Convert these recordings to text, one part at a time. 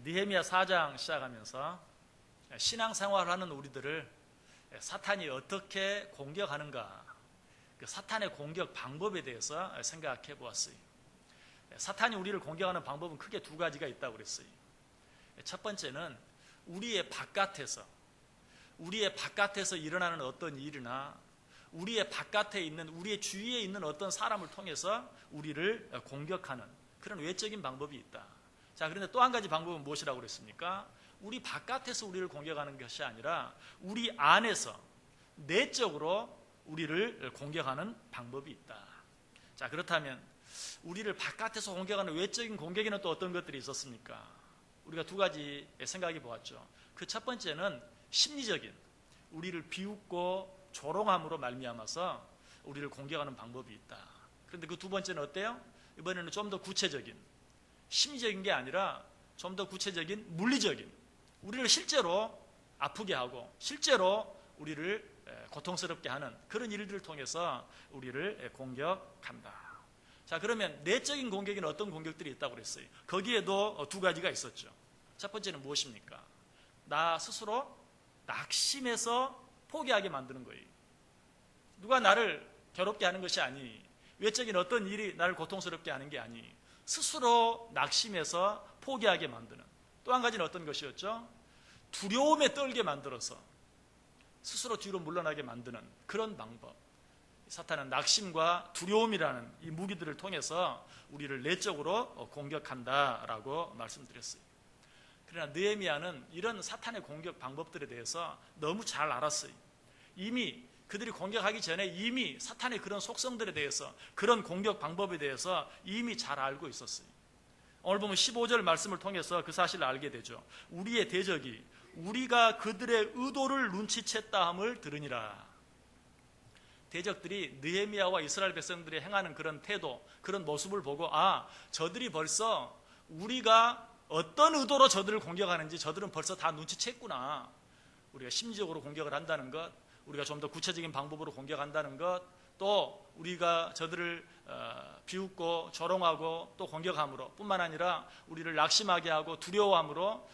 느헤미야 4장 시작하면서 신앙생활하는 우리들을 사탄이 어떻게 공격하는가, 그 사탄의 공격 방법에 대해서 생각해 보았어요. 사탄이 우리를 공격하는 방법은 크게 두 가지가 있다고 그랬어요. 첫 번째는 우리의 바깥에서 일어나는 어떤 일이나 우리의 바깥에 있는, 우리의 주위에 있는 어떤 사람을 통해서 우리를 공격하는 그런 외적인 방법이 있다. 자, 그런데 또 한 가지 방법은 무엇이라고 그랬습니까? 우리 바깥에서 우리를 공격하는 것이 아니라 우리 안에서 내적으로 우리를 공격하는 방법이 있다. 자, 그렇다면 우리를 바깥에서 공격하는 외적인 공격에는 또 어떤 것들이 있었습니까? 우리가 두 가지 생각해 보았죠. 그 첫 번째는 심리적인, 우리를 비웃고 조롱함으로 말미암아서 우리를 공격하는 방법이 있다. 그런데 그 두 번째는 어때요? 이번에는 좀 더 구체적인, 심리적인 게 아니라 좀 더 구체적인 물리적인, 우리를 실제로 아프게 하고 실제로 우리를 고통스럽게 하는 그런 일들을 통해서 우리를 공격한다. 자, 그러면 내적인 공격에는 어떤 공격들이 있다고 그랬어요? 거기에도 두 가지가 있었죠. 첫 번째는 무엇입니까? 나 스스로 낙심해서 포기하게 만드는 거예요. 누가 나를 괴롭게 하는 것이 아니, 외적인 어떤 일이 나를 고통스럽게 하는 게 아니, 스스로 낙심해서 포기하게 만드는. 또 한 가지는 어떤 것이었죠? 두려움에 떨게 만들어서 스스로 뒤로 물러나게 만드는 그런 방법. 사탄은 낙심과 두려움이라는 이 무기들을 통해서 우리를 내적으로 공격한다라고 말씀드렸어요. 그러나 느헤미야는 이런 사탄의 공격 방법들에 대해서 너무 잘 알았어요. 이미 그들이 공격하기 전에 이미 사탄의 그런 속성들에 대해서, 그런 공격 방법에 대해서 이미 잘 알고 있었어요. 오늘 보면 15절 말씀을 통해서 그 사실을 알게 되죠. 우리의 대적이 우리가 그들의 의도를 눈치챘다 함을 들으니라. 대적들이 느헤미야와 이스라엘 백성들이 행하는 그런 태도, 그런 모습을 보고, 아, 저들이 벌써 우리가 어떤 의도로 저들을 공격하는지 저들은 벌써 다 눈치챘구나. 우리가 심리적으로 공격을 한다는 것, 우리가 좀 더 구체적인 방법으로 공격한다는 것, 또 우리가 저들을 비웃고 조롱하고 또 공격함으로 뿐만 아니라 우리를 낙심하게 하고 두려워함으로,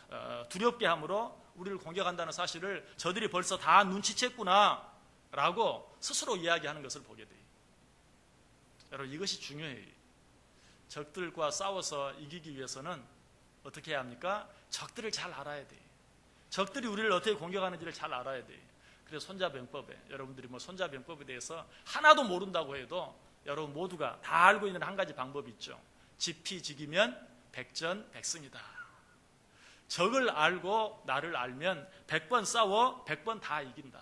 두렵게 함으로 우리를 공격한다는 사실을 저들이 벌써 다 눈치챘구나 라고 스스로 이야기하는 것을 보게 돼요. 여러분, 이것이 중요해요. 적들과 싸워서 이기기 위해서는 어떻게 해야 합니까? 적들을 잘 알아야 돼요. 적들이 우리를 어떻게 공격하는지를 잘 알아야 돼요. 그래서 손자병법에, 여러분들이 손자병법에 대해서 하나도 모른다고 해도 여러분 모두가 다 알고 있는 한 가지 방법이 있죠. 지피지기면 백전백승이다. 적을 알고 나를 알면 100번 싸워 100번 다 이긴다.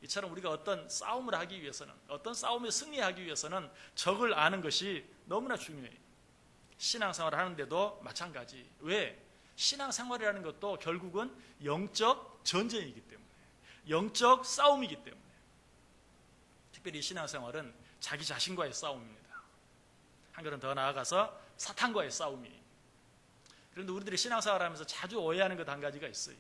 이처럼 우리가 어떤 싸움을 하기 위해서는, 어떤 싸움에 승리하기 위해서는 적을 아는 것이 너무나 중요해요. 신앙생활을 하는데도 마찬가지. 왜? 신앙생활이라는 것도 결국은 영적 전쟁이기 때문에, 영적 싸움이기 때문에. 특별히 신앙생활은 자기 자신과의 싸움입니다. 한 걸음 더 나아가서 사탄과의 싸움이에요. 그런데 우리들이 신앙생활을 하면서 자주 오해하는 것 한 가지가 있어요.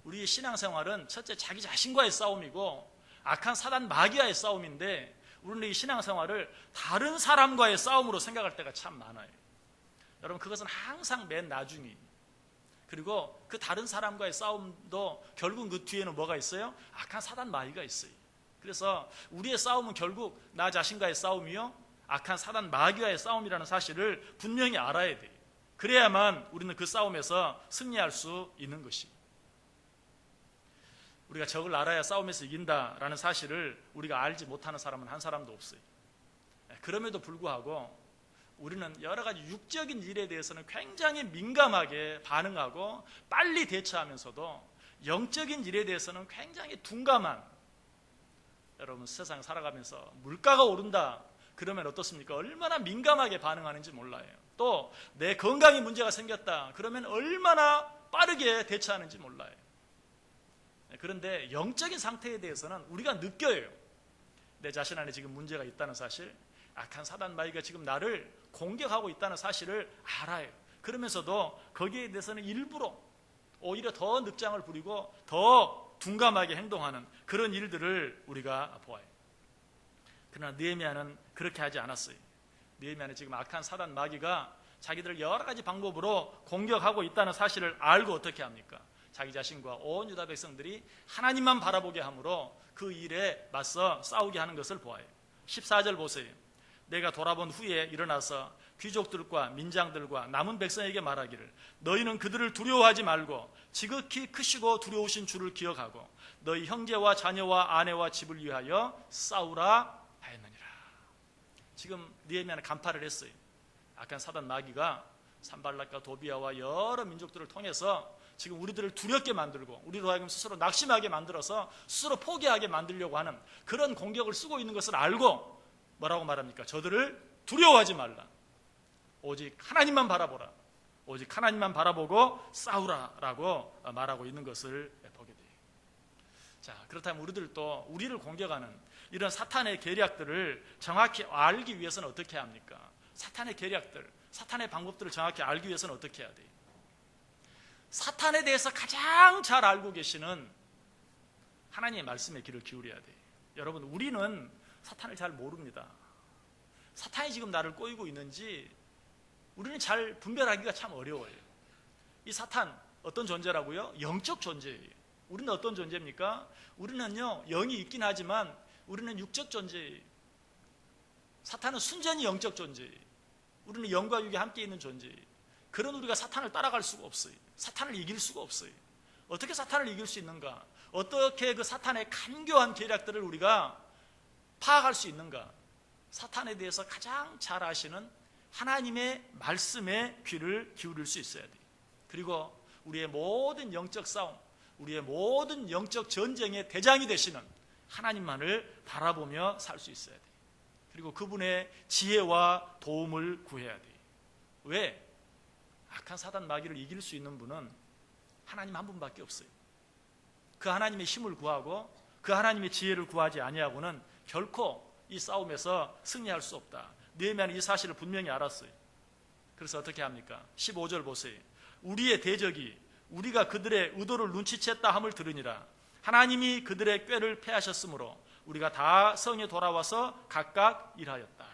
우리 신앙생활은 첫째 자기 자신과의 싸움이고 악한 사단 마귀와의 싸움인데, 우리는 이 신앙생활을 다른 사람과의 싸움으로 생각할 때가 참 많아요. 여러분, 그것은 항상 맨 나중이. 그리고 그 다른 사람과의 싸움도 결국 그 뒤에는 뭐가 있어요? 악한 사단 마귀가 있어요. 그래서 우리의 싸움은 결국 나 자신과의 싸움이요, 악한 사단 마귀와의 싸움이라는 사실을 분명히 알아야 돼요. 그래야만 우리는 그 싸움에서 승리할 수 있는 것입니다. 우리가 적을 알아야 싸움에서 이긴다라는 사실을 우리가 알지 못하는 사람은 한 사람도 없어요. 그럼에도 불구하고 우리는 여러 가지 육적인 일에 대해서는 굉장히 민감하게 반응하고 빨리 대처하면서도 영적인 일에 대해서는 굉장히 둔감한, 여러분 세상 살아가면서 물가가 오른다 그러면 어떻습니까? 얼마나 민감하게 반응하는지 몰라요. 또 내 건강에 문제가 생겼다 그러면 얼마나 빠르게 대처하는지 몰라요. 그런데 영적인 상태에 대해서는 우리가 느껴요. 내 자신 안에 지금 문제가 있다는 사실, 악한 사단 마귀가 지금 나를 공격하고 있다는 사실을 알아요. 그러면서도 거기에 대해서는 일부러 오히려 더 늑장을 부리고 더 둔감하게 행동하는 그런 일들을 우리가 보아요. 그러나 느헤미야는 그렇게 하지 않았어요. 느헤미야는 지금 악한 사단 마귀가 자기들 여러 가지 방법으로 공격하고 있다는 사실을 알고 어떻게 합니까? 자기 자신과 온 유다 백성들이 하나님만 바라보게 함으로 그 일에 맞서 싸우게 하는 것을 보아요. 14절 보세요. 내가 돌아본 후에 일어나서 귀족들과 민장들과 남은 백성에게 말하기를 너희는 그들을 두려워하지 말고 지극히 크시고 두려우신 주를 기억하고 너희 형제와 자녀와 아내와 집을 위하여 싸우라 하였느니라. 지금 느헤미야는 간파를 했어요. 악한 사단 마귀가 산발락과 도비아와 여러 민족들을 통해서 지금 우리들을 두렵게 만들고 우리로 하여금 스스로 낙심하게 만들어서 스스로 포기하게 만들려고 하는 그런 공격을 쓰고 있는 것을 알고 뭐라고 말합니까? 저들을 두려워하지 말라. 오직 하나님만 바라보라. 오직 하나님만 바라보고 싸우라라고 말하고 있는 것을 보게 돼요. 자, 그렇다면 우리들도 우리를 공격하는 이런 사탄의 계략들을 정확히 알기 위해서는 어떻게 합니까? 사탄의 계략들, 사탄의 방법들을 정확히 알기 위해서는 어떻게 해야 돼요? 사탄에 대해서 가장 잘 알고 계시는 하나님의 말씀에 귀를 기울여야 돼요. 여러분, 우리는 사탄을 잘 모릅니다. 사탄이 지금 나를 꼬이고 있는지 우리는 잘 분별하기가 참 어려워요. 이 사탄 어떤 존재라고요? 영적 존재예요. 우리는 어떤 존재입니까? 우리는요, 영이 있긴 하지만 우리는 육적 존재예요. 사탄은 순전히 영적 존재예요. 우리는 영과 육이 함께 있는 존재예요. 그런 우리가 사탄을 따라갈 수가 없어요. 사탄을 이길 수가 없어요. 어떻게 사탄을 이길 수 있는가? 어떻게 그 사탄의 간교한 계략들을 우리가 파악할 수 있는가? 사탄에 대해서 가장 잘 아시는 하나님의 말씀에 귀를 기울일 수 있어야 돼요. 그리고 우리의 모든 영적 싸움, 우리의 모든 영적 전쟁의 대장이 되시는 하나님만을 바라보며 살 수 있어야 돼요. 그리고 그분의 지혜와 도움을 구해야 돼요. 왜? 악한 사단 마귀를 이길 수 있는 분은 하나님 한 분밖에 없어요. 그 하나님의 힘을 구하고 그 하나님의 지혜를 구하지 아니하고는 결코 이 싸움에서 승리할 수 없다. 느헤미야는 이 사실을 분명히 알았어요. 그래서 어떻게 합니까? 15절 보세요. 우리의 대적이 우리가 그들의 의도를 눈치챘다 함을 들으니라. 하나님이 그들의 꾀를 패하셨으므로 우리가 다 성에 돌아와서 각각 일하였다.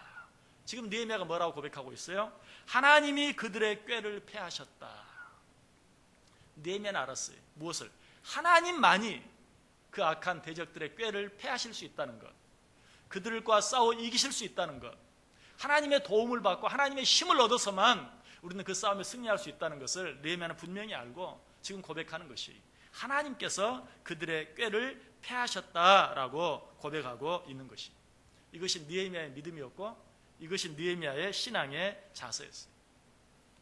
지금 느헤미야가 뭐라고 고백하고 있어요? 하나님이 그들의 꾀를 패하셨다. 느헤미야는 알았어요. 무엇을? 하나님만이 그 악한 대적들의 꾀를 패하실 수 있다는 것, 그들과 싸워 이기실 수 있다는 것, 하나님의 도움을 받고 하나님의 힘을 얻어서만 우리는 그 싸움에 승리할 수 있다는 것을 느헤미야는 분명히 알고 지금 고백하는 것이 하나님께서 그들의 꾀를 패하셨다라고 고백하고 있는 것이, 이것이 느헤미야의 믿음이었고 이것이 느헤미야의 신앙의 자세였어요.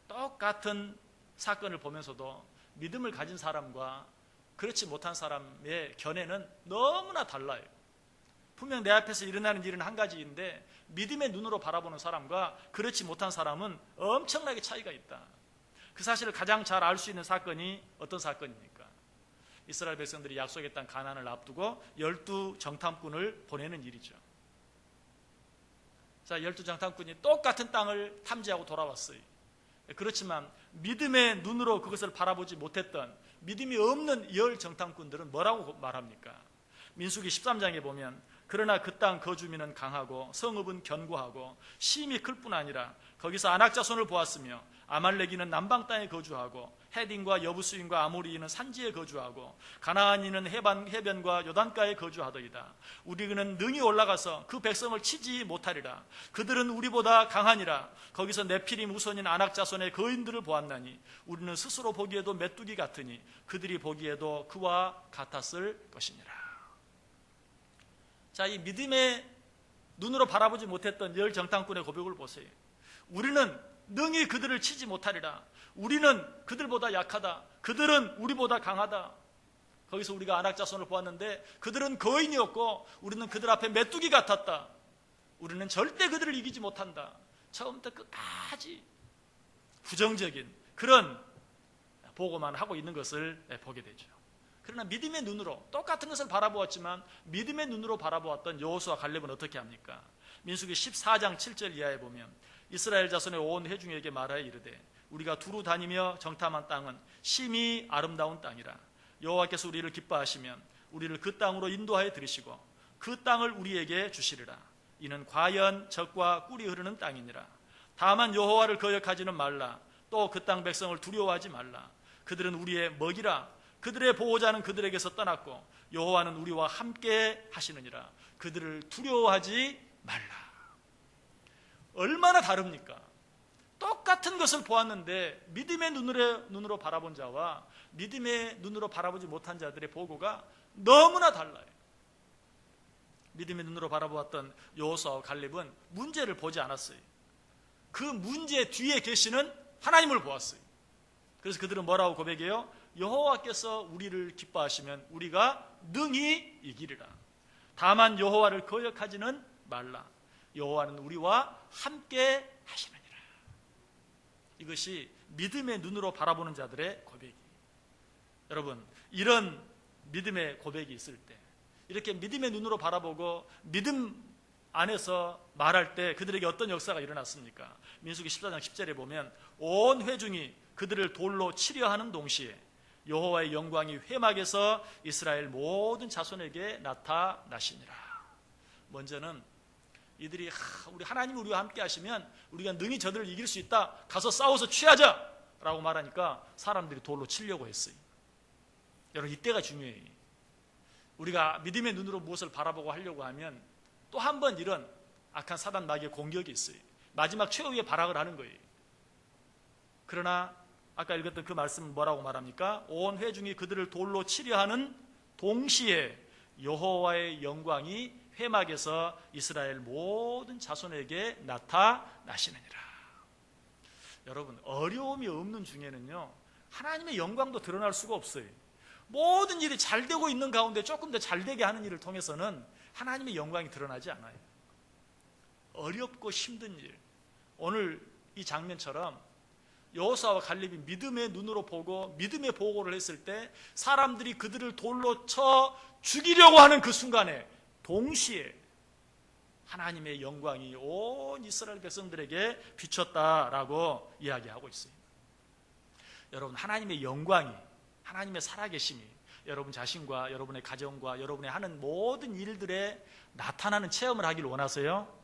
똑같은 사건을 보면서도 믿음을 가진 사람과 그렇지 못한 사람의 견해는 너무나 달라요. 분명 내 앞에서 일어나는 일은 한 가지인데 믿음의 눈으로 바라보는 사람과 그렇지 못한 사람은 엄청나게 차이가 있다. 그 사실을 가장 잘 알 수 있는 사건이 어떤 사건입니까? 이스라엘 백성들이 약속의 땅 가나안을 앞두고 12정탐꾼을 보내는 일이죠. 자, 12정탐꾼이 똑같은 땅을 탐지하고 돌아왔어요. 그렇지만 믿음의 눈으로 그것을 바라보지 못했던 믿음이 없는 10정탐꾼들은 뭐라고 말합니까? 민수기 13장에 보면 그러나 그 땅 거주민은 강하고 성읍은 견고하고 심이 클 뿐 아니라 거기서 아낙 자손을 보았으며 아말렉인은 남방 땅에 거주하고 헤딘과 여부수인과 아모리인은 산지에 거주하고 가나안인은 해변과 요단가에 거주하더이다. 우리는 능히 올라가서 그 백성을 치지 못하리라. 그들은 우리보다 강하니라. 거기서 네피림 우선인 아낙 자손의 거인들을 보았나니 우리는 스스로 보기에도 메뚜기 같으니 그들이 보기에도 그와 같았을 것이니라. 자, 이 믿음의 눈으로 바라보지 못했던 10정탐꾼의 고백을 보세요. 우리는 능히 그들을 치지 못하리라. 우리는 그들보다 약하다. 그들은 우리보다 강하다. 거기서 우리가 아낙 자손을 보았는데 그들은 거인이었고 우리는 그들 앞에 메뚜기 같았다. 우리는 절대 그들을 이기지 못한다. 처음부터 끝까지 부정적인 그런 보고만 하고 있는 것을 보게 되죠. 그러나 믿음의 눈으로 똑같은 것을 바라보았지만 믿음의 눈으로 바라보았던 여호수아 갈렙은 어떻게 합니까? 민수기 14장 7절 이하에 보면 이스라엘 자손의 온 회중에게 말하여 이르되 우리가 두루 다니며 정탐한 땅은 심히 아름다운 땅이라. 여호와께서 우리를 기뻐하시면 우리를 그 땅으로 인도하여 들이시고 그 땅을 우리에게 주시리라. 이는 과연 젖과 꿀이 흐르는 땅이니라. 다만 여호와를 거역하지는 말라. 또 그 땅 백성을 두려워하지 말라. 그들은 우리의 먹이라. 그들의 보호자는 그들에게서 떠났고 여호와는 우리와 함께 하시느니라. 그들을 두려워하지 말라. 얼마나 다릅니까? 똑같은 것을 보았는데 믿음의 눈으로 바라본 자와 믿음의 눈으로 바라보지 못한 자들의 보고가 너무나 달라요. 믿음의 눈으로 바라보았던 여호수아와 갈렙은 문제를 보지 않았어요. 그 문제 뒤에 계시는 하나님을 보았어요. 그래서 그들은 뭐라고 고백해요? 여호와께서 우리를 기뻐하시면 우리가 능히 이기리라. 다만 여호와를 거역하지는 말라. 여호와는 우리와 함께 하시느니라. 이것이 믿음의 눈으로 바라보는 자들의 고백이에요. 여러분, 이런 믿음의 고백이 있을 때, 이렇게 믿음의 눈으로 바라보고 믿음 안에서 말할 때 그들에게 어떤 역사가 일어났습니까? 민수기 14장 10절에 보면 온 회중이 그들을 돌로 치려 하는 동시에 여호와의 영광이 회막에서 이스라엘 모든 자손에게 나타나시니라. 먼저는 이들이 우리 하나님이 우리와 함께 하시면 우리가 능히 저들을 이길 수 있다. 가서 싸워서 취하자 라고 말하니까 사람들이 돌로 치려고 했어요. 여러분, 이때가 중요해요. 우리가 믿음의 눈으로 무엇을 바라보고 하려고 하면 또 한 번 이런 악한 사단 마귀의 공격이 있어요. 마지막 최후의 발악을 하는 거예요. 그러나 아까 읽었던 그 말씀은 뭐라고 말합니까? 온 회중이 그들을 돌로 치려 하는 동시에 여호와의 영광이 회막에서 이스라엘 모든 자손에게 나타나시느니라. 여러분, 어려움이 없는 중에는요, 하나님의 영광도 드러날 수가 없어요. 모든 일이 잘 되고 있는 가운데 조금 더 잘 되게 하는 일을 통해서는 하나님의 영광이 드러나지 않아요. 어렵고 힘든 일, 오늘 이 장면처럼 여호수아와 갈렙이 믿음의 눈으로 보고 믿음의 보고를 했을 때 사람들이 그들을 돌로 쳐 죽이려고 하는 그 순간에 동시에 하나님의 영광이 온 이스라엘 백성들에게 비쳤다라고 이야기하고 있어요. 여러분, 하나님의 영광이, 하나님의 살아계심이 여러분 자신과 여러분의 가정과 여러분의 하는 모든 일들에 나타나는 체험을 하길 원하세요?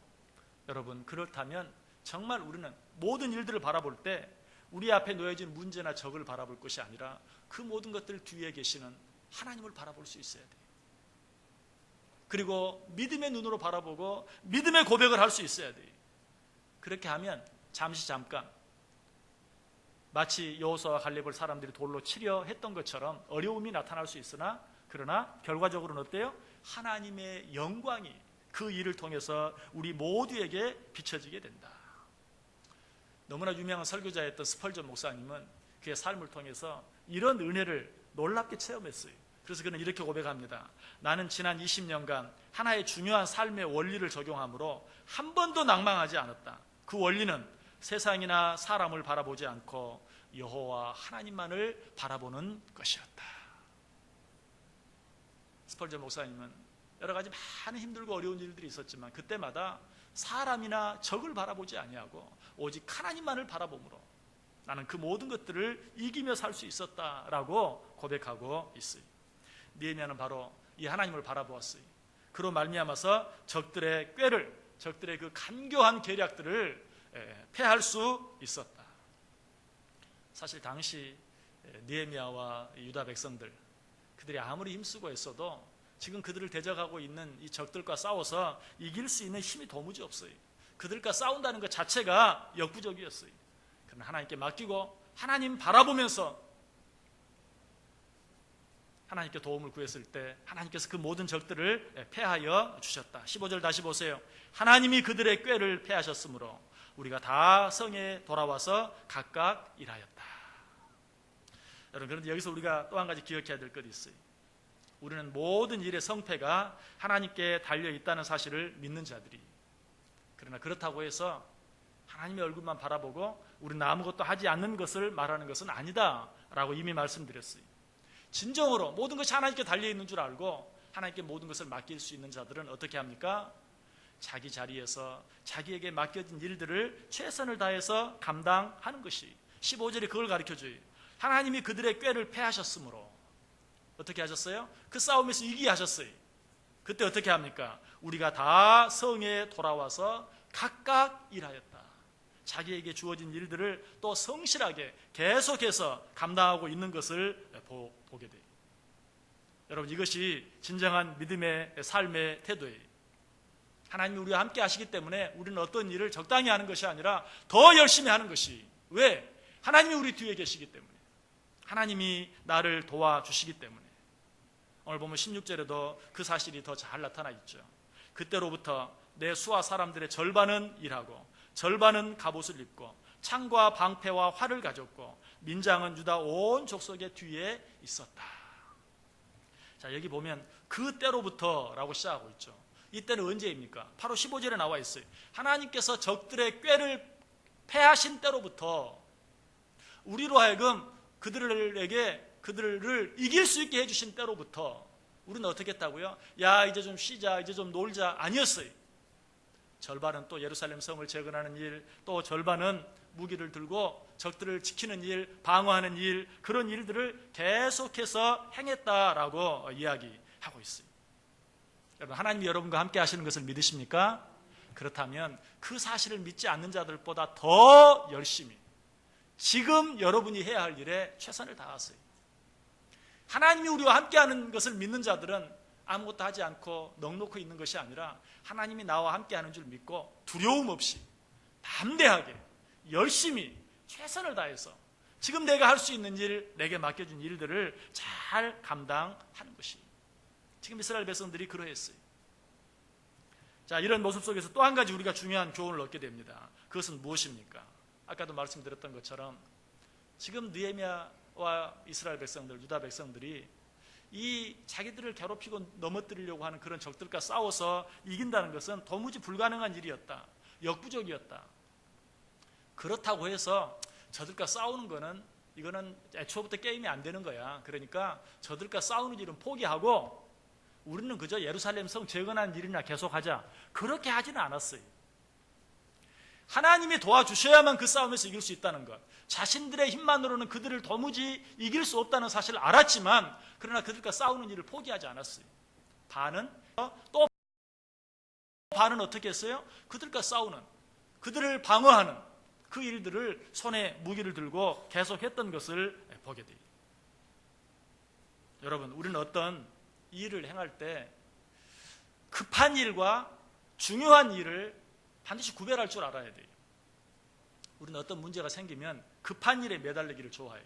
여러분, 그렇다면 정말 우리는 모든 일들을 바라볼 때 우리 앞에 놓여진 문제나 적을 바라볼 것이 아니라 그 모든 것들 뒤에 계시는 하나님을 바라볼 수 있어야 돼요. 그리고 믿음의 눈으로 바라보고 믿음의 고백을 할 수 있어야 돼요. 그렇게 하면 잠깐 마치 여호수아와 갈렙을 사람들이 돌로 치려 했던 것처럼 어려움이 나타날 수 있으나 그러나 결과적으로는 어때요? 하나님의 영광이 그 일을 통해서 우리 모두에게 비춰지게 된다. 너무나 유명한 설교자였던 스펄전 목사님은 그의 삶을 통해서 이런 은혜를 놀랍게 체험했어요. 그래서 그는 이렇게 고백합니다. 나는 지난 20년간 하나의 중요한 삶의 원리를 적용함으로 한 번도 낭망하지 않았다. 그 원리는 세상이나 사람을 바라보지 않고 여호와 하나님만을 바라보는 것이었다. 스펄전 목사님은 여러 가지 많은 힘들고 어려운 일들이 있었지만 그때마다 사람이나 적을 바라보지 아니하고 오직 하나님만을 바라봄으로 나는 그 모든 것들을 이기며 살 수 있었다라고 고백하고 있어요. 느헤미야는 바로 이 하나님을 바라보았어요. 그로 말미암아서 적들의 꾀를, 적들의 그 간교한 계략들을 패할 수 있었다. 사실 당시 느헤미야와 유다 백성들, 그들이 아무리 힘쓰고 했어도 지금 그들을 대적하고 있는 이 적들과 싸워서 이길 수 있는 힘이 도무지 없어요. 그들과 싸운다는 것 자체가 역부족이었어요. 그러나 하나님께 맡기고 하나님 바라보면서 하나님께 도움을 구했을 때 하나님께서 그 모든 적들을 패하여 주셨다. 15절 다시 보세요. 하나님이 그들의 꾀를 패하셨으므로 우리가 다 성에 돌아와서 각각 일하였다. 여러분, 그런데 여기서 우리가 또 한 가지 기억해야 될 것이 있어요. 우리는 모든 일의 성패가 하나님께 달려있다는 사실을 믿는 자들이, 그러나 그렇다고 해서 하나님의 얼굴만 바라보고 우리는 아무것도 하지 않는 것을 말하는 것은 아니다 라고 이미 말씀드렸어요. 진정으로 모든 것이 하나님께 달려있는 줄 알고 하나님께 모든 것을 맡길 수 있는 자들은 어떻게 합니까? 자기 자리에서 자기에게 맡겨진 일들을 최선을 다해서 감당하는 것이, 15절이 그걸 가르쳐줘요. 하나님이 그들의 꾀를 패하셨으므로 어떻게 하셨어요? 그 싸움에서 이기게 하셨어요. 그때 어떻게 합니까? 우리가 다 성에 돌아와서 각각 일하였다. 자기에게 주어진 일들을 또 성실하게 계속해서 감당하고 있는 것을 보게 돼요. 여러분, 이것이 진정한 믿음의 삶의 태도예요. 하나님이 우리와 함께 하시기 때문에 우리는 어떤 일을 적당히 하는 것이 아니라 더 열심히 하는 것이, 왜? 하나님이 우리 뒤에 계시기 때문에, 하나님이 나를 도와주시기 때문에. 오늘 보면 16절에도 그 사실이 더 잘 나타나 있죠. 그때로부터 내 수하 사람들의 절반은 일하고 절반은 갑옷을 입고 창과 방패와 활을 가졌고 민장은 유다 온 족속의 뒤에 있었다. 자, 여기 보면 그때로부터라고 시작하고 있죠. 이때는 언제입니까? 바로 15절에 나와 있어요. 하나님께서 적들의 꾀를 패하신 때로부터 우리로 하여금 그들을 이길 수 있게 해주신 때로부터 우리는 어떻게 했다고요? 야, 이제 좀 쉬자, 이제 좀 놀자, 아니었어요. 절반은 또 예루살렘 성을 재건하는 일, 또 절반은 무기를 들고 적들을 지키는 일, 방어하는 일, 그런 일들을 계속해서 행했다라고 이야기하고 있어요. 여러분, 하나님이 여러분과 함께 하시는 것을 믿으십니까? 그렇다면 그 사실을 믿지 않는 자들보다 더 열심히 지금 여러분이 해야 할 일에 최선을 다하세요. 하나님이 우리와 함께하는 것을 믿는 자들은 아무것도 하지 않고 넋놓고 있는 것이 아니라 하나님이 나와 함께하는 줄 믿고 두려움 없이 담대하게 열심히 최선을 다해서 지금 내가 할 수 있는 일, 내게 맡겨준 일들을 잘 감당하는 것이, 지금 이스라엘 백성들이 그러했어요. 자, 이런 모습 속에서 또 한 가지 우리가 중요한 교훈을 얻게 됩니다. 그것은 무엇입니까? 아까도 말씀드렸던 것처럼 지금 느헤미야와 이스라엘 백성들, 유다 백성들이 이 자기들을 괴롭히고 넘어뜨리려고 하는 그런 적들과 싸워서 이긴다는 것은 도무지 불가능한 일이었다. 역부족이었다. 그렇다고 해서 저들과 싸우는 거는, 이거는 애초부터 게임이 안 되는 거야. 그러니까 저들과 싸우는 일은 포기하고 우리는 그저 예루살렘 성 재건하는 일이나 계속하자, 그렇게 하지는 않았어요. 하나님이 도와주셔야만 그 싸움에서 이길 수 있다는 것, 자신들의 힘만으로는 그들을 도무지 이길 수 없다는 사실을 알았지만, 그러나 그들과 싸우는 일을 포기하지 않았어요. 반은 또 반은 어떻게 했어요? 그들과 싸우는, 그들을 방어하는 그 일들을 손에 무기를 들고 계속했던 것을 보게 돼요. 여러분, 우리는 어떤 일을 행할 때 급한 일과 중요한 일을 반드시 구별할 줄 알아야 돼요. 우리는 어떤 문제가 생기면 급한 일에 매달리기를 좋아해요.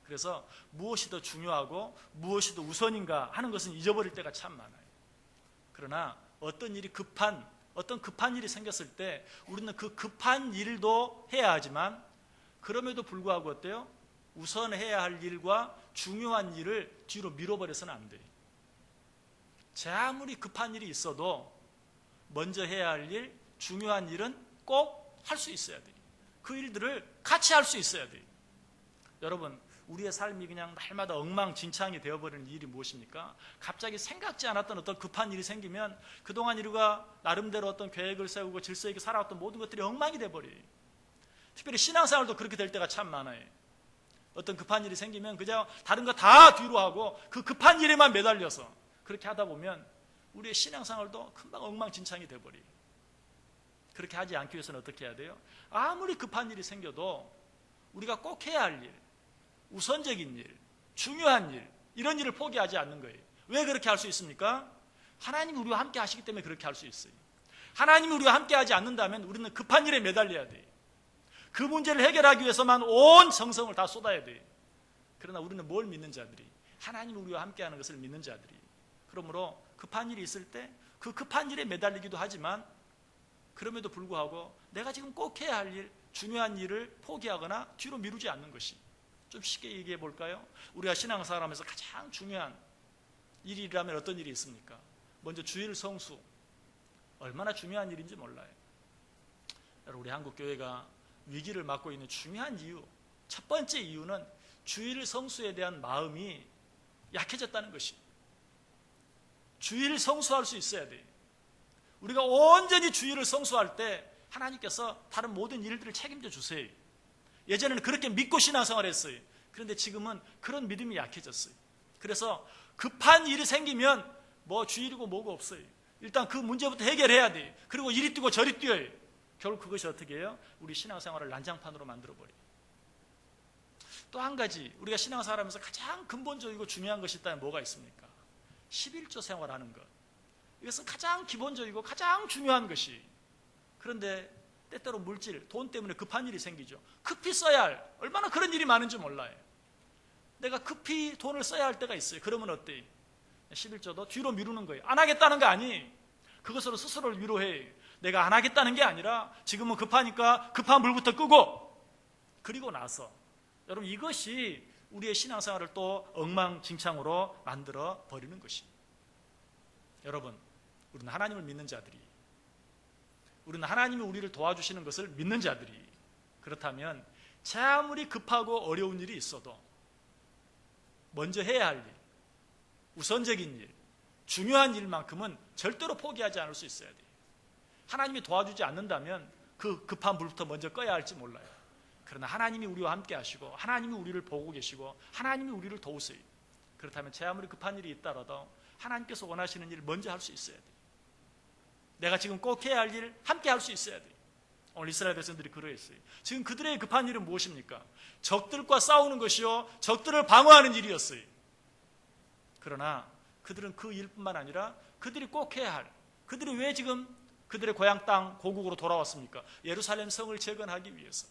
그래서 무엇이 더 중요하고 무엇이 더 우선인가 하는 것은 잊어버릴 때가 참 많아요. 그러나 어떤 급한 일이 생겼을 때 우리는 그 급한 일도 해야 하지만, 그럼에도 불구하고 어때요? 우선해야 할 일과 중요한 일을 뒤로 밀어버려서는 안 돼요. 제 아무리 급한 일이 있어도 먼저 해야 할 일, 중요한 일은 꼭 할 수 있어야 돼요. 그 일들을 같이 할 수 있어야 돼요. 여러분, 우리의 삶이 그냥 날마다 엉망진창이 되어버리는 일이 무엇입니까? 갑자기 생각지 않았던 어떤 급한 일이 생기면 그동안 우리가 나름대로 어떤 계획을 세우고 질서 있게 살아왔던 모든 것들이 엉망이 돼버려요. 특별히 신앙생활도 그렇게 될 때가 참 많아요. 어떤 급한 일이 생기면 그냥 다른 거 다 뒤로 하고 그 급한 일에만 매달려서 그렇게 하다 보면 우리의 신앙생활도 금방 엉망진창이 돼버려요. 그렇게 하지 않기 위해서는 어떻게 해야 돼요? 아무리 급한 일이 생겨도 우리가 꼭 해야 할 일, 우선적인 일, 중요한 일, 이런 일을 포기하지 않는 거예요. 왜 그렇게 할 수 있습니까? 하나님이 우리와 함께 하시기 때문에 그렇게 할 수 있어요. 하나님이 우리와 함께 하지 않는다면 우리는 급한 일에 매달려야 돼요. 그 문제를 해결하기 위해서만 온 정성을 다 쏟아야 돼요. 그러나 우리는 뭘 믿는 자들이? 하나님이 우리와 함께 하는 것을 믿는 자들이. 그러므로 급한 일이 있을 때 그 급한 일에 매달리기도 하지만, 그럼에도 불구하고 내가 지금 꼭 해야 할 일, 중요한 일을 포기하거나 뒤로 미루지 않는 것이, 좀 쉽게 얘기해 볼까요? 우리가 신앙생활하면서 가장 중요한 일이라면 어떤 일이 있습니까? 먼저 주일 성수, 얼마나 중요한 일인지 몰라요. 여러분, 우리 한국교회가 위기를 맞고 있는 중요한 이유, 첫 번째 이유는 주일 성수에 대한 마음이 약해졌다는 것이. 주일 성수할 수 있어야 돼요. 우리가 온전히 주일을 성수할 때 하나님께서 다른 모든 일들을 책임져 주세요. 예전에는 그렇게 믿고 신앙생활을 했어요. 그런데 지금은 그런 믿음이 약해졌어요. 그래서 급한 일이 생기면 뭐 주일이고 뭐고 없어요. 일단 그 문제부터 해결해야 돼요. 그리고 이리 뛰고 저리 뛰어요. 결국 그것이 어떻게 해요? 우리 신앙생활을 난장판으로 만들어버려요. 또 한 가지 우리가 신앙생활하면서 가장 근본적이고 중요한 것이 있다면 뭐가 있습니까? 11조 생활하는 것. 이것은 가장 기본적이고 가장 중요한 것이, 그런데 때때로 물질, 돈 때문에 급한 일이 생기죠. 급히 써야 할, 얼마나 그런 일이 많은지 몰라요. 내가 급히 돈을 써야 할 때가 있어요. 그러면 어때요? 11조도 뒤로 미루는 거예요. 안 하겠다는 거 아니. 그것으로 스스로를 위로해. 내가 안 하겠다는 게 아니라 지금은 급하니까 급한 물부터 끄고, 그리고 나서 여러분 이것이 우리의 신앙생활을 또 엉망진창으로 만들어 버리는 것입니다. 여러분, 우리는 하나님을 믿는 자들이, 우리는 하나님이 우리를 도와주시는 것을 믿는 자들이, 그렇다면 제 아무리 급하고 어려운 일이 있어도 먼저 해야 할 일, 우선적인 일, 중요한 일만큼은 절대로 포기하지 않을 수 있어야 돼요. 하나님이 도와주지 않는다면 그 급한 불부터 먼저 꺼야 할지 몰라요. 그러나 하나님이 우리와 함께 하시고 하나님이 우리를 보고 계시고 하나님이 우리를 도우세요. 그렇다면 제 아무리 급한 일이 있더라도 하나님께서 원하시는 일을 먼저 할 수 있어야 돼요. 내가 지금 꼭 해야 할 일 함께 할 수 있어야 돼요. 오늘 이스라엘 백성들이 그러했어요. 지금 그들의 급한 일은 무엇입니까? 적들과 싸우는 것이요, 적들을 방어하는 일이었어요. 그러나 그들은 그 일뿐만 아니라 그들이 꼭 해야 할, 그들이 왜 지금 그들의 고향 땅 고국으로 돌아왔습니까? 예루살렘 성을 재건하기 위해서.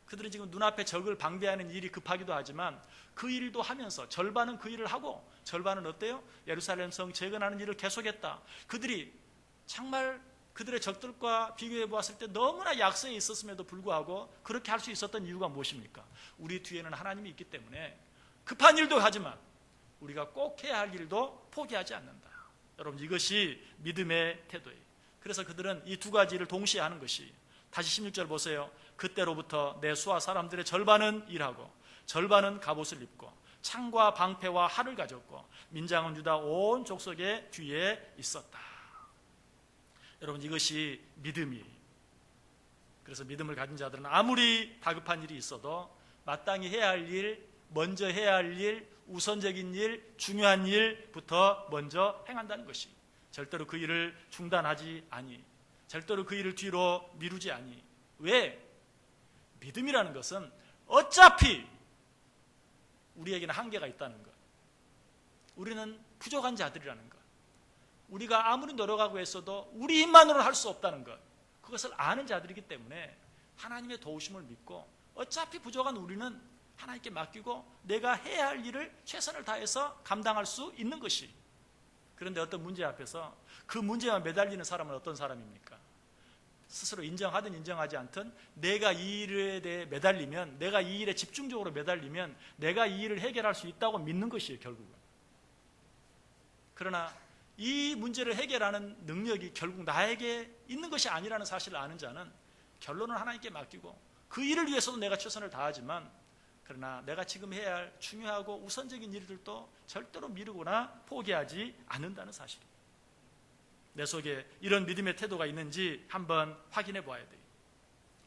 그들은 지금 눈앞에 적을 방비하는 일이 급하기도 하지만 그 일도 하면서 절반은 그 일을 하고 절반은 어때요? 예루살렘 성 재건하는 일을 계속했다. 그들이 정말 그들의 적들과 비교해 보았을 때 너무나 약세에 있었음에도 불구하고 그렇게 할 수 있었던 이유가 무엇입니까? 우리 뒤에는 하나님이 있기 때문에 급한 일도 하지만 우리가 꼭 해야 할 일도 포기하지 않는다. 여러분, 이것이 믿음의 태도예요. 그래서 그들은 이 두 가지를 동시에 하는 것이, 다시 16절 보세요. 그때로부터 내 수하 사람들의 절반은 일하고 절반은 갑옷을 입고 창과 방패와 활을 가졌고 민장은 유다 온 족속의 뒤에 있었다. 여러분, 이것이 믿음이에요. 그래서 믿음을 가진 자들은 아무리 다급한 일이 있어도 마땅히 해야 할 일, 먼저 해야 할 일, 우선적인 일, 중요한 일부터 먼저 행한다는 것이, 절대로 그 일을 중단하지 아니, 절대로 그 일을 뒤로 미루지 아니. 왜? 믿음이라는 것은 어차피 우리에게는 한계가 있다는 것, 우리는 부족한 자들이라는 것, 우리가 아무리 노력하고 했어도 우리 힘만으로는 할 수 없다는 것, 그것을 아는 자들이기 때문에 하나님의 도우심을 믿고 어차피 부족한 우리는 하나님께 맡기고 내가 해야 할 일을 최선을 다해서 감당할 수 있는 것이. 그런데 어떤 문제 앞에서 그 문제만 매달리는 사람은 어떤 사람입니까? 스스로 인정하든 인정하지 않든 내가 이 일에 대해 매달리면, 내가 이 일에 집중적으로 매달리면 내가 이 일을 해결할 수 있다고 믿는 것이에요, 결국은. 그러나 이 문제를 해결하는 능력이 결국 나에게 있는 것이 아니라는 사실을 아는 자는 결론을 하나님께 맡기고 그 일을 위해서도 내가 최선을 다하지만, 그러나 내가 지금 해야 할 중요하고 우선적인 일들도 절대로 미루거나 포기하지 않는다는 사실이에요. 내 속에 이런 믿음의 태도가 있는지 한번 확인해 봐야 돼요.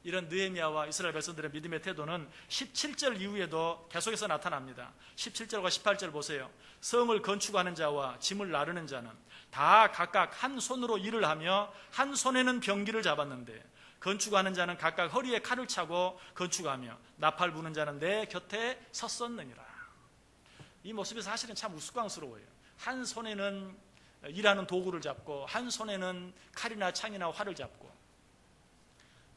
이런 느헤미야와 이스라엘 백성들의 믿음의 태도는 17절 이후에도 계속해서 나타납니다. 17절과 18절 보세요. 성을 건축하는 자와 짐을 나르는 자는 다 각각 한 손으로 일을 하며 한 손에는 병기를 잡았는데, 건축하는 자는 각각 허리에 칼을 차고 건축하며 나팔 부는 자는 내 곁에 섰었느니라. 이 모습이 사실은 참 우스꽝스러워요. 한 손에는 일하는 도구를 잡고 한 손에는 칼이나 창이나 활을 잡고.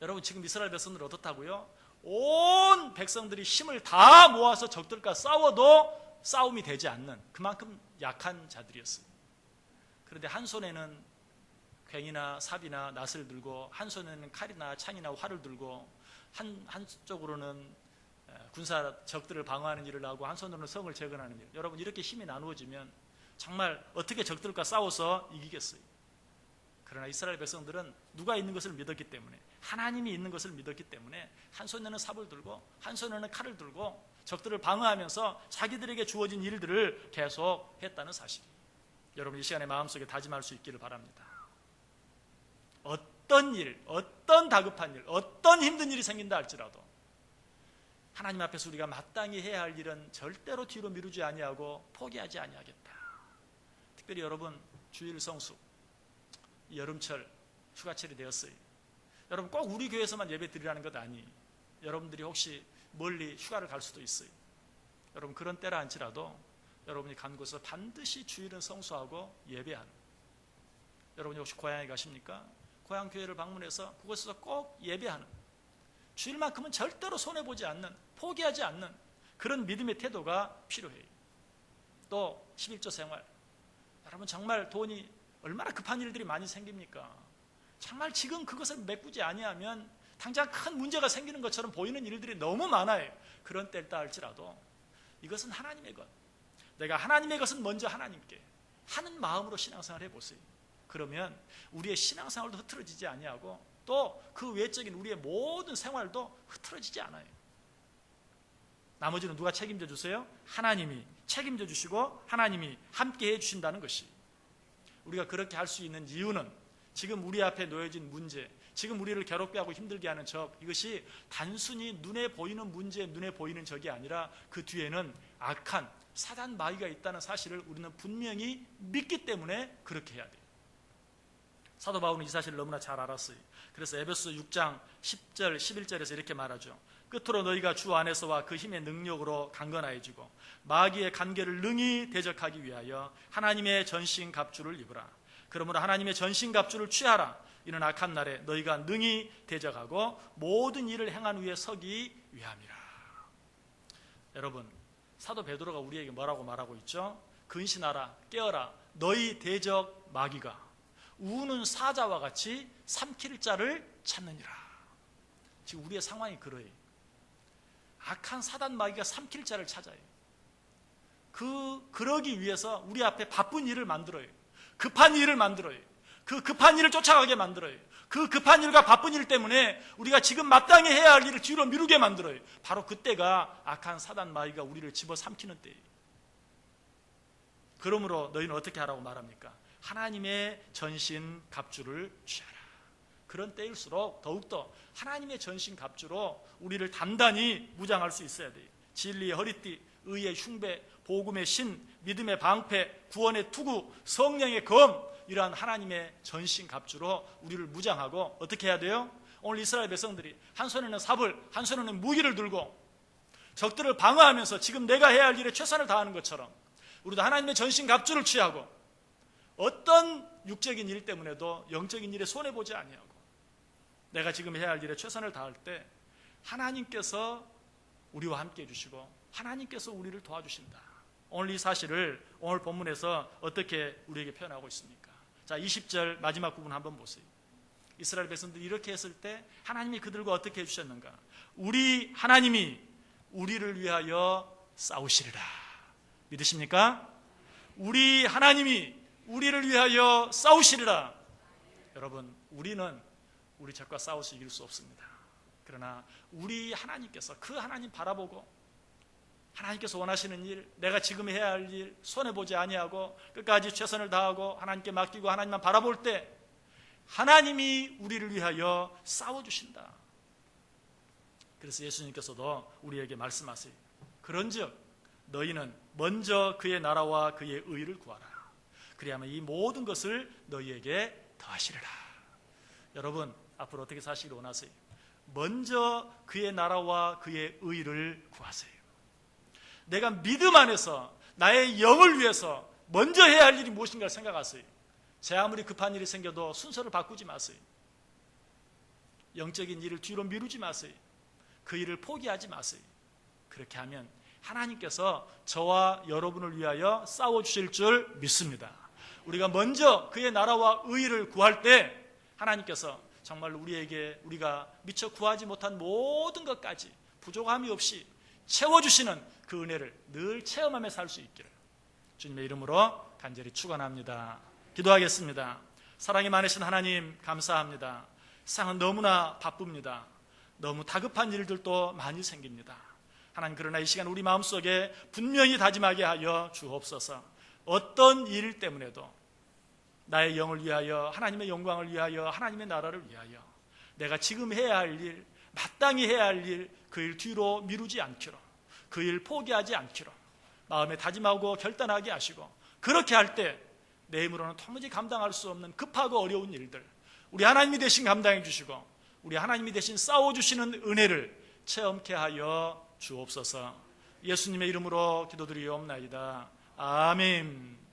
여러분, 지금 이스라엘 백성들은 어떻다고요? 온 백성들이 힘을 다 모아서 적들과 싸워도 싸움이 되지 않는 그만큼 약한 자들이었어요. 그런데 한 손에는 괭이나 삽이나 낫을 들고 한 손에는 칼이나 창이나 활을 들고 한쪽으로는 군사 적들을 방어하는 일을 하고 한 손으로는 성을 재건하는 일. 여러분, 이렇게 힘이 나누어지면 정말 어떻게 적들과 싸워서 이기겠어요? 그러나 이스라엘 백성들은 누가 있는 것을 믿었기 때문에, 하나님이 있는 것을 믿었기 때문에 한 손에는 삽을 들고 한 손에는 칼을 들고 적들을 방어하면서 자기들에게 주어진 일들을 계속 했다는 사실이, 여러분 이 시간에 마음속에 다짐할 수 있기를 바랍니다. 어떤 일, 어떤 다급한 일, 어떤 힘든 일이 생긴다 할지라도 하나님 앞에서 우리가 마땅히 해야 할 일은 절대로 뒤로 미루지 아니하고 포기하지 아니하겠다. 특별히 여러분, 주일 성수, 여름철 휴가철이 되었어요. 여러분 꼭 우리 교회에서만 예배 드리라는 것 아니. 여러분들이 혹시 멀리 휴가를 갈 수도 있어요. 여러분 그런 때라 할지라도 여러분이 간 곳에서 반드시 주일은 성수하고 예배하는. 여러분이 혹시 고향에 가십니까? 고향 교회를 방문해서 그곳에서 꼭 예배하는, 주일만큼은 절대로 손해보지 않는, 포기하지 않는 그런 믿음의 태도가 필요해요. 또 11조 생활, 여러분 정말 돈이 얼마나 급한 일들이 많이 생깁니까? 정말 지금 그것을 메꾸지 아니하면 당장 큰 문제가 생기는 것처럼 보이는 일들이 너무 많아요. 그런 때다 할지라도 이것은 하나님의 것, 내가 하나님의 것은 먼저 하나님께 하는 마음으로 신앙생활을 해보세요. 그러면 우리의 신앙생활도 흐트러지지 아니하고 또 그 외적인 우리의 모든 생활도 흐트러지지 않아요. 나머지는 누가 책임져 주세요? 하나님이 책임져 주시고 하나님이 함께 해 주신다는 것이. 우리가 그렇게 할 수 있는 이유는 지금 우리 앞에 놓여진 문제, 지금 우리를 괴롭게 하고 힘들게 하는 적, 이것이 단순히 눈에 보이는 문제, 눈에 보이는 적이 아니라 그 뒤에는 악한 사단 마귀가 있다는 사실을 우리는 분명히 믿기 때문에 그렇게 해야 돼요. 사도 바울은 이 사실을 너무나 잘 알았어요. 그래서 에베소 6장 10절 11절에서 이렇게 말하죠. 끝으로 너희가 주 안에서와 그 힘의 능력으로 강건하여지고 마귀의 간계를 능히 대적하기 위하여 하나님의 전신 갑주를 입으라. 그러므로 하나님의 전신 갑주를 취하라. 이는 악한 날에 너희가 능히 대적하고 모든 일을 행한 후에 서기 위함이라. 여러분, 사도 베드로가 우리에게 뭐라고 말하고 있죠? 근신하라, 깨어라, 너희 대적 마귀가 우는 사자와 같이 삼킬 자를 찾느니라. 지금 우리의 상황이 그러해요. 악한 사단 마귀가 삼킬 자를 찾아요. 그러기 위해서 우리 앞에 바쁜 일을 만들어요. 급한 일을 만들어요. 그 급한 일을 쫓아가게 만들어요. 그 급한 일과 바쁜 일 때문에 우리가 지금 마땅히 해야 할 일을 뒤로 미루게 만들어요. 바로 그때가 악한 사단 마귀가 우리를 집어삼키는 때예요. 그러므로 너희는 어떻게 하라고 말합니까? 하나님의 전신 갑주를 취하라. 그런 때일수록 더욱더 하나님의 전신 갑주로 우리를 단단히 무장할 수 있어야 돼요. 진리의 허리띠, 의의 흉배, 복음의 신, 믿음의 방패, 구원의 투구, 성령의 검, 이러한 하나님의 전신 갑주로 우리를 무장하고 어떻게 해야 돼요? 오늘 이스라엘 백성들이 한 손에는 삽을, 한 손에는 무기를 들고 적들을 방어하면서 지금 내가 해야 할 일에 최선을 다하는 것처럼 우리도 하나님의 전신 갑주를 취하고 어떤 육적인 일 때문에도 영적인 일에 손해보지 아니하고 내가 지금 해야 할 일에 최선을 다할 때 하나님께서 우리와 함께 해주시고 하나님께서 우리를 도와주신다. 오늘 이 사실을 오늘 본문에서 어떻게 우리에게 표현하고 있습니까? 자, 20절 마지막 부분 한번 보세요. 이스라엘 백성들이 이렇게 했을 때 하나님이 그들과 어떻게 해주셨는가? 우리 하나님이 우리를 위하여 싸우시리라. 믿으십니까? 우리 하나님이 우리를 위하여 싸우시리라. 여러분, 우리는 우리 적과 싸워서 이길 수 없습니다. 그러나 우리 하나님께서 그 하나님 바라보고 하나님께서 원하시는 일, 내가 지금 해야 할 일 손해보지 아니하고 끝까지 최선을 다하고 하나님께 맡기고 하나님만 바라볼 때 하나님이 우리를 위하여 싸워주신다. 그래서 예수님께서도 우리에게 말씀하세요. 그런즉 너희는 먼저 그의 나라와 그의 의를 구하라. 그리하면 이 모든 것을 너희에게 더하시리라. 여러분, 앞으로 어떻게 사시기를 원하세요? 먼저 그의 나라와 그의 의를 구하세요. 내가 믿음 안에서 나의 영을 위해서 먼저 해야 할 일이 무엇인가를 생각하세요. 제 아무리 급한 일이 생겨도 순서를 바꾸지 마세요. 영적인 일을 뒤로 미루지 마세요. 그 일을 포기하지 마세요. 그렇게 하면 하나님께서 저와 여러분을 위하여 싸워주실 줄 믿습니다. 우리가 먼저 그의 나라와 의를 구할 때 하나님께서 정말 우리에게 우리가 미처 구하지 못한 모든 것까지 부족함이 없이 채워주시는 그 은혜를 늘 체험하며 살 수 있기를 주님의 이름으로 간절히 축원합니다. 기도하겠습니다. 사랑이 많으신 하나님 감사합니다. 세상은 너무나 바쁩니다. 너무 다급한 일들도 많이 생깁니다. 하나님, 그러나 이 시간 우리 마음속에 분명히 다짐하게 하여 주옵소서. 어떤 일 때문에도 나의 영을 위하여, 하나님의 영광을 위하여, 하나님의 나라를 위하여 내가 지금 해야 할 일, 마땅히 해야 할 일, 그 일 뒤로 미루지 않기로, 그 일 포기하지 않기로 마음에 다짐하고 결단하게 하시고, 그렇게 할 때 내 힘으로는 도무지 감당할 수 없는 급하고 어려운 일들 우리 하나님이 대신 감당해 주시고 우리 하나님이 대신 싸워주시는 은혜를 체험케 하여 주옵소서. 예수님의 이름으로 기도드리옵나이다. 아멘.